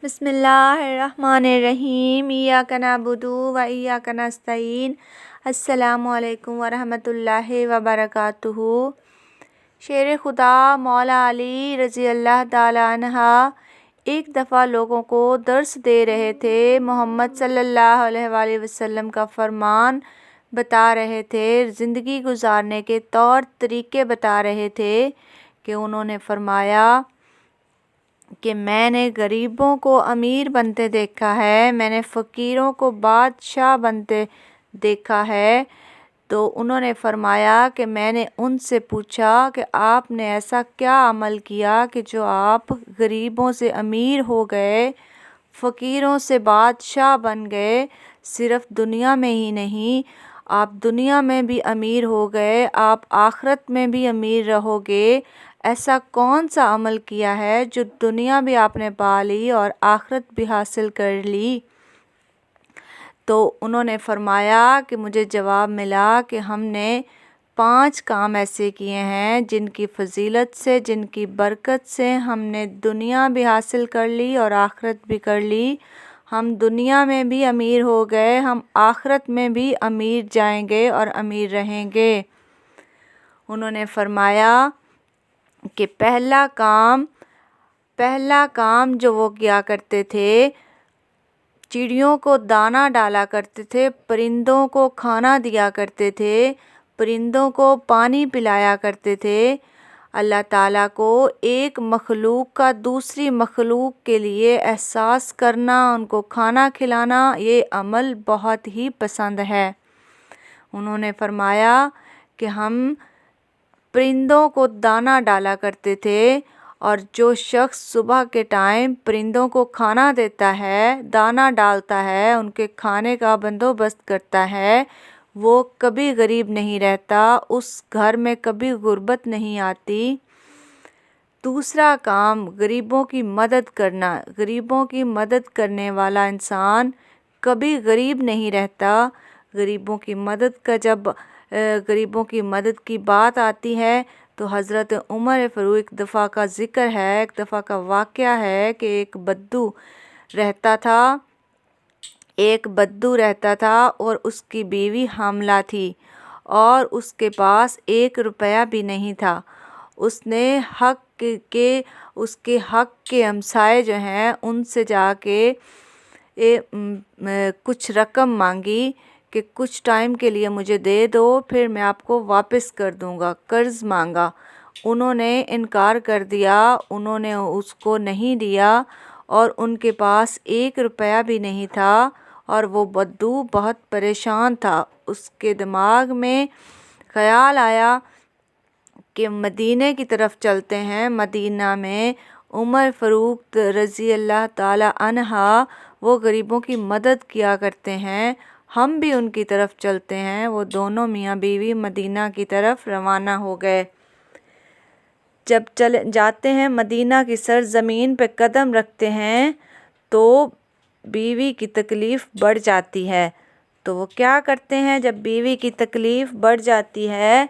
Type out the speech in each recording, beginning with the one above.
بسم اللہ الرحمن الرحیم ایاک نعبد و ایاک نستعین۔ السلام علیکم ورحمۃ اللہ وبرکاتہ۔ شیر خدا مولا علی رضی اللہ تعالیٰ عنہ ایک دفعہ لوگوں کو درس دے رہے تھے، محمد صلی اللہ علیہ وآلہ وسلم کا فرمان بتا رہے تھے، زندگی گزارنے کے طور طریقے بتا رہے تھے کہ انہوں نے فرمایا کہ میں نے غریبوں کو امیر بنتے دیکھا ہے، میں نے فقیروں کو بادشاہ بنتے دیکھا ہے۔ تو انہوں نے فرمایا کہ میں نے ان سے پوچھا کہ آپ نے ایسا کیا عمل کیا کہ جو آپ غریبوں سے امیر ہو گئے، فقیروں سے بادشاہ بن گئے، صرف دنیا میں ہی نہیں، آپ دنیا میں بھی امیر ہو گئے، آپ آخرت میں بھی امیر رہو گے۔ ایسا کون سا عمل کیا ہے جو دنیا بھی آپ نے پا لی اور آخرت بھی حاصل کر لی؟ تو انہوں نے فرمایا کہ مجھے جواب ملا کہ ہم نے 5 کام ایسے کیے ہیں جن کی فضیلت سے، جن کی برکت سے ہم نے دنیا بھی حاصل کر لی اور آخرت بھی کر لی۔ ہم دنیا میں بھی امیر ہو گئے، ہم آخرت میں بھی امیر جائیں گے اور امیر رہیں گے۔ انہوں نے فرمایا کہ پہلا کام جو وہ کیا کرتے تھے، چڑیوں کو دانہ ڈالا کرتے تھے، پرندوں کو کھانا دیا کرتے تھے، پرندوں کو پانی پلایا کرتے تھے۔ اللہ تعالیٰ کو ایک مخلوق کا دوسری مخلوق کے لیے احساس کرنا، ان کو کھانا کھلانا، یہ عمل بہت ہی پسند ہے۔ انہوں نے فرمایا کہ ہم پرندوں کو دانہ ڈالا کرتے تھے، اور جو شخص صبح کے ٹائم پرندوں کو کھانا دیتا ہے، دانہ ڈالتا ہے، ان کے کھانے کا بندوبست کرتا ہے، وہ کبھی غریب نہیں رہتا، اس گھر میں کبھی غربت نہیں آتی۔ دوسرا کام غریبوں کی مدد کرنا، غریبوں کی مدد کرنے والا انسان کبھی غریب نہیں رہتا۔ غریبوں کی مدد کی بات آتی ہے تو حضرت عمر فاروق ایک دفعہ کا ذکر ہے، ایک دفعہ کا واقعہ ہے کہ ایک بدو رہتا تھا اور اس کی بیوی حاملہ تھی اور اس کے پاس 1 روپیہ بھی نہیں تھا۔ اس نے اس کے حق کے ہمسائے جو ہیں ان سے جا کے کچھ رقم مانگی کہ کچھ ٹائم کے لیے مجھے دے دو، پھر میں آپ کو واپس کر دوں گا، قرض مانگا۔ انہوں نے انکار کر دیا، انہوں نے اس کو نہیں دیا اور ان کے پاس 1 روپیہ بھی نہیں تھا، اور وہ بدو بہت پریشان تھا۔ اس کے دماغ میں خیال آیا کہ مدینے کی طرف چلتے ہیں، مدینہ میں عمر فاروق رضی اللہ تعالی عنہ وہ غریبوں کی مدد کیا کرتے ہیں، ہم بھی ان کی طرف چلتے ہیں۔ وہ دونوں میاں بیوی مدینہ کی طرف روانہ ہو گئے۔ جب جاتے ہیں مدینہ کی سرزمین پہ قدم رکھتے ہیں تو بیوی کی تکلیف بڑھ جاتی ہے۔ تو وہ کیا کرتے ہیں، جب بیوی کی تکلیف بڑھ جاتی ہے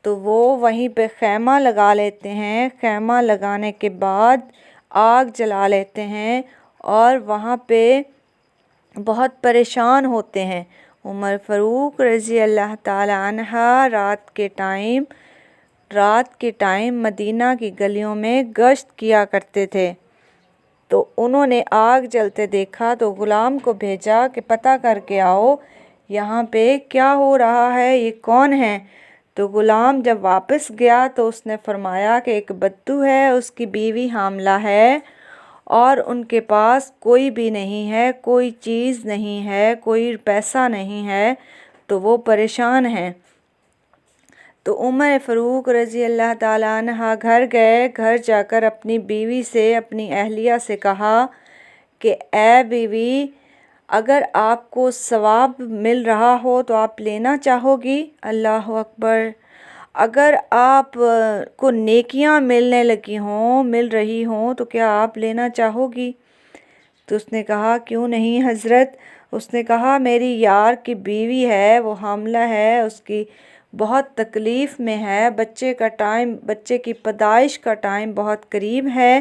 تو وہ وہیں پہ خیمہ لگا لیتے ہیں، خیمہ لگانے کے بعد آگ جلا لیتے ہیں اور وہاں پہ بہت پریشان ہوتے ہیں۔ عمر فاروق رضی اللہ تعالی عنہ رات کے ٹائم مدینہ کی گلیوں میں گشت کیا کرتے تھے۔ تو انہوں نے آگ جلتے دیکھا تو غلام کو بھیجا کہ پتہ کر کے آؤ یہاں پہ کیا ہو رہا ہے، یہ کون ہے؟ تو غلام جب واپس گیا تو اس نے فرمایا کہ ایک بدو ہے، اس کی بیوی حاملہ ہے اور ان کے پاس کوئی بھی نہیں ہے، کوئی چیز نہیں ہے، کوئی پیسہ نہیں ہے، تو وہ پریشان ہیں۔ تو عمر فاروق رضی اللہ تعالیٰ عنہ گھر گئے، گھر جا کر اپنی بیوی سے، اپنی اہلیہ سے کہا کہ اے بیوی، اگر آپ کو ثواب مل رہا ہو تو آپ لینا چاہو گی؟ اللہ اکبر! اگر آپ کو نیکیاں مل رہی ہوں تو کیا آپ لینا چاہو گی؟ تو اس نے کہا کیوں نہیں حضرت؟ اس نے کہا میری یار کی بیوی ہے، وہ حاملہ ہے، اس کی بہت تکلیف میں ہے، بچے کی پیدائش کا ٹائم بہت قریب ہے،